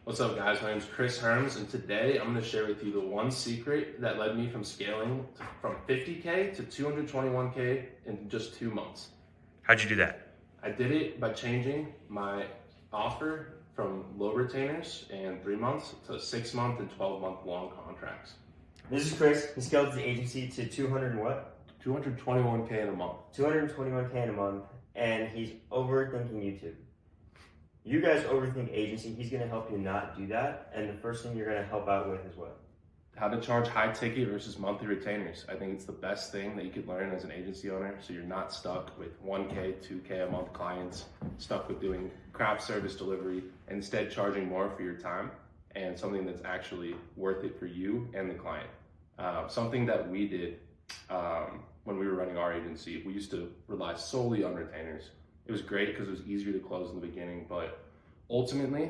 What's up, guys? My name is Chris Herms, and today I'm going to share with you the one secret that led me from scaling from 50K to 221K in just 2 months. How'd you do that? I did it by changing my offer from low retainers and 3 months to 6 month and 12-month long contracts. This is Chris. He scaled the agency to 200 and what? 221K in a month. 221K in a month, and he's overthinking YouTube. You guys overthink agency. He's going to help you not do that, and the first thing you're going to help out with is what? How to charge high ticket versus monthly retainers. I think it's the best thing that you could learn as an agency owner, so you're not stuck with 1K, 2K a month clients, stuck with doing craft service delivery, and instead charging more for your time and something that's actually worth it for you and the client. Something that we did when we were running our agency, we used to rely solely on retainers. It was great because it was easier to close in the beginning, but ultimately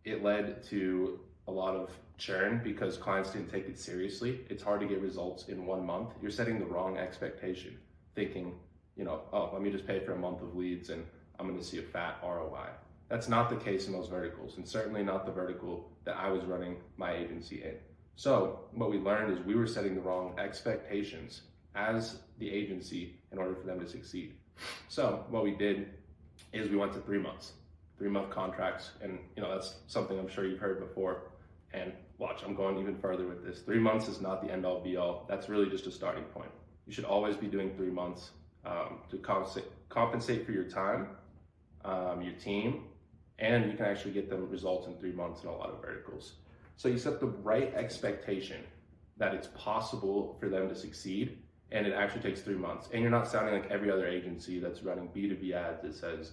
it led to a lot of churn because clients didn't take it seriously. It's hard to get results in 1 month. You're setting the wrong expectation, thinking, oh, let me just pay for a month of leads and I'm going to see a fat ROI. That's not the case in those verticals, and certainly not the vertical that I was running my agency in. So what we learned is we were setting the wrong expectations as the agency in order for them to succeed. So what we did is we went to 3 months, 3-month contracts. And that's something I'm sure you've heard before. And watch, I'm going even further with this. 3 months is not the end all be all. That's really just a starting point. You should always be doing 3 months to compensate for your time, your team, and you can actually get them results in 3 months in a lot of verticals. So you set the right expectation that it's possible for them to succeed, and it actually takes 3 months. And you're not sounding like every other agency that's running B2B ads that says,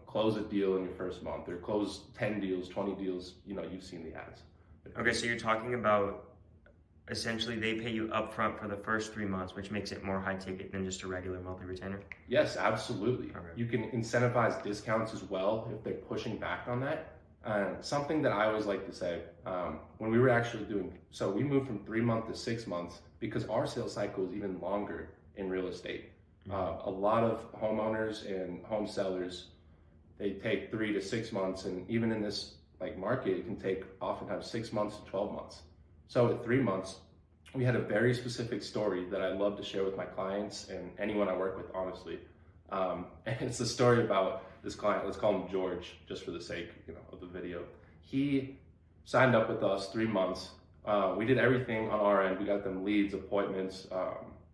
close a deal in your first month or close 10 deals, 20 deals. You've seen the ads. Okay, so you're talking about essentially they pay you upfront for the first 3 months, which makes it more high ticket than just a regular monthly retainer? Yes, absolutely. Okay. You can incentivize discounts as well if they're pushing back on that. Something that I always like to say, when we were actually so we moved from 3 months to 6 months because our sales cycle is even longer in real estate. A lot of homeowners and home sellers, they take 3 to 6 months, and even in this market, it can take oftentimes 6 months to 12 months. So at 3 months, we had a very specific story that I love to share with my clients and anyone I work with, honestly. And it's the story about this client. Let's call him George, just for the sake of the video. He signed up with us 3 months. We did everything on our end. We got them leads, appointments.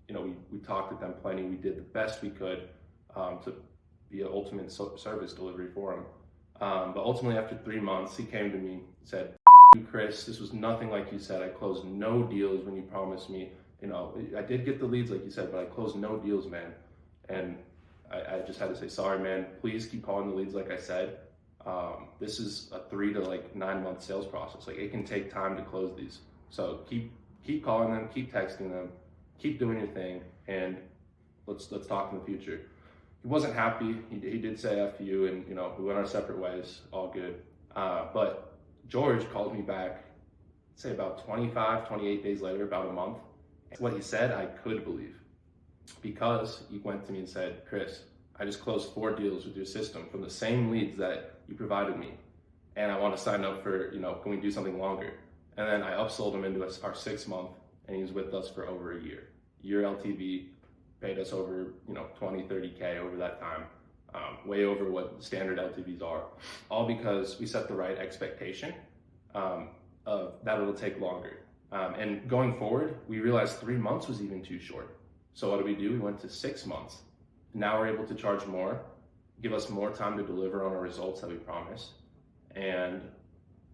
We talked with them plenty. We did the best we could to be an ultimate service delivery for him. But ultimately, after 3 months, he came to me and said, "You, Chris, this was nothing like you said. I closed no deals when you promised me. I did get the leads like you said, but I closed no deals, man." And I just had to say, "Sorry, man. Please keep calling the leads like I said. This is a 3 to 9 month sales process. It can take time to close these. So keep calling them, keep texting them, keep doing your thing, and let's talk in the future." He wasn't happy. He did say F you, and we went our separate ways, all good. But George called me back, say about 25, 28 days later, about a month. What he said, I could believe, because he went to me and said, "Chris, I just closed 4 deals with your system from the same leads that you provided me, and I want to sign up for, can we do something longer?" And then I upsold him into our 6 month, and he was with us for over a year. Year LTV, paid us over 20, 30K over that time, way over what standard LTVs are, all because we set the right expectation of that it'll take longer. And going forward, we realized 3 months was even too short. So what did? We went to 6 months. Now we're able to charge more, give us more time to deliver on our results that we promised. And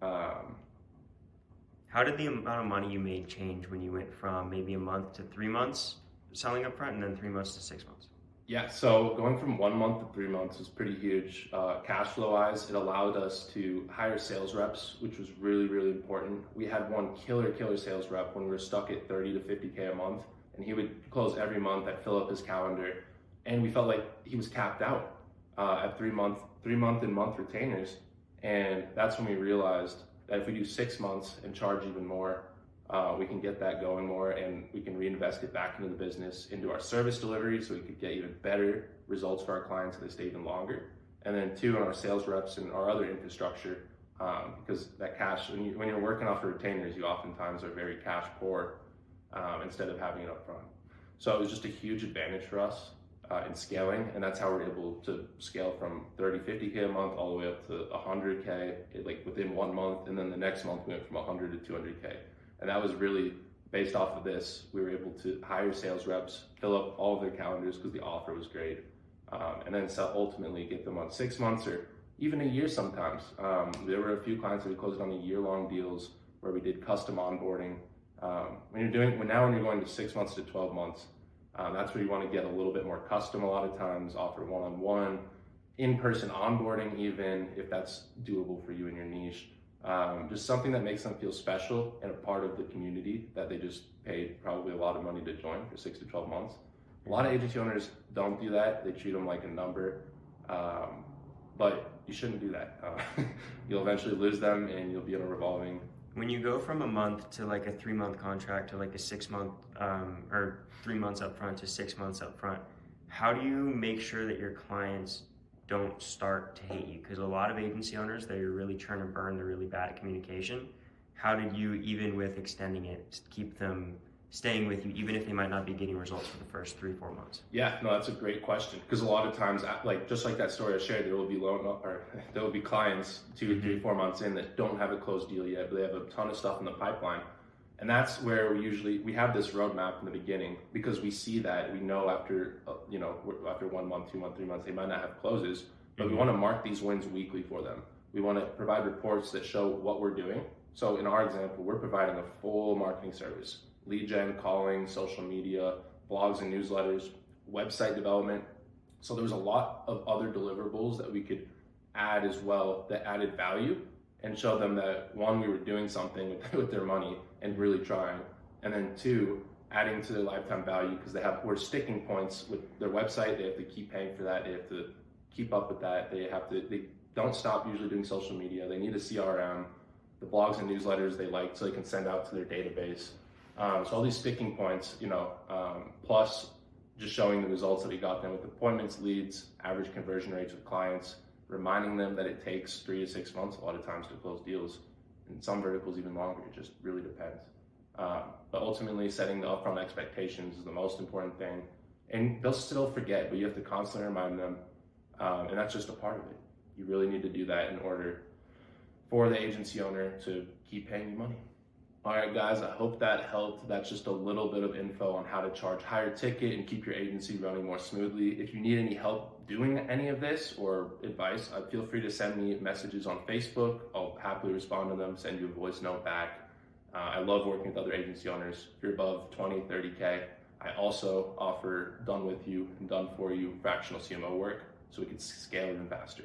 how did the amount of money you made change when you went from maybe a month to 3 months selling up front and then 3 months to 6 months? Yeah, so going from 1 month to 3 months was pretty huge. Cash flow wise, it allowed us to hire sales reps, which was really, really important. We had one killer sales rep when we were stuck at 30 to 50K a month, and he would close every month. I'd fill up his calendar, and we felt like he was capped out at 3 month and month retainers. And that's when we realized that if we do 6 months and charge even more, we can get that going more, and we can reinvest it back into the business, into our service delivery, so we could get even better results for our clients so they stay even longer. And then 2, on our sales reps and our other infrastructure, because that cash, when you're working off of retainers, you oftentimes are very cash poor instead of having it up front. So it was just a huge advantage for us in scaling, and that's how we're able to scale from 30, 50K a month all the way up to 100K like within 1 month, and then the next month we went from 100 to 200K. And that was really based off of this. We were able to hire sales reps, fill up all of their calendars because the offer was great, and then ultimately get them on 6 months or even a year sometimes. There were a few clients that we closed on year-long deals where we did custom onboarding. When you're going to 6 months to 12 months, that's where you want to get a little bit more custom a lot of times, offer one-on-one, in-person onboarding even, if that's doable for you in your niche. Just something that makes them feel special and a part of the community that they just paid probably a lot of money to join for 6 to 12 months. A lot of agency owners don't do that. They treat them like a number, but you shouldn't do that. You'll eventually lose them and you'll be in a revolving. When you go from a month to like a 3-month contract to like a 6 month or 3 months up front to 6 months up front, how do you make sure that your clients don't start to hate you? Because a lot of agency owners, they're really trying to burn, they're really bad at communication. How did you, even with extending it, keep them staying with you, even if they might not be getting results for the first 3-4 months? Yeah, no, that's a great question. Because a lot of times, like just like that story I shared, there will be clients 2, 3, 4 months in that don't have a closed deal yet, but they have a ton of stuff in the pipeline. And that's where we have this roadmap in the beginning, because we see that, we know after 1 month, 2 months, 3 months, they might not have closes, but we want to mark these wins weekly for them. We want to provide reports that show what we're doing. So in our example, we're providing a full marketing service: lead gen, calling, social media, blogs and newsletters, website development. So there was a lot of other deliverables that we could add as well that added value and show them that, one, we were doing something with their money and really trying, and then 2, adding to their lifetime value, because we're sticking points with their website. They have to keep paying for that. They have to keep up with that. They don't stop usually doing social media. They need a CRM, the blogs and newsletters they like so they can send out to their database. So all these sticking points, plus just showing the results that we got them with appointments, leads, average conversion rates with clients, reminding them that it takes 3 to 6 months a lot of times to close deals. In some verticals even longer, it just really depends. But ultimately setting the upfront expectations is the most important thing. And they'll still forget, but you have to constantly remind them. And that's just a part of it. You really need to do that in order for the agency owner to keep paying you money. All right, guys, I hope that helped. That's just a little bit of info on how to charge higher ticket and keep your agency running more smoothly. If you need any help doing any of this or advice, feel free to send me messages on Facebook. I'll happily respond to them, send you a voice note back. I love working with other agency owners. If you're above 20, 30K, I also offer done with you and done for you fractional CMO work so we can scale even faster.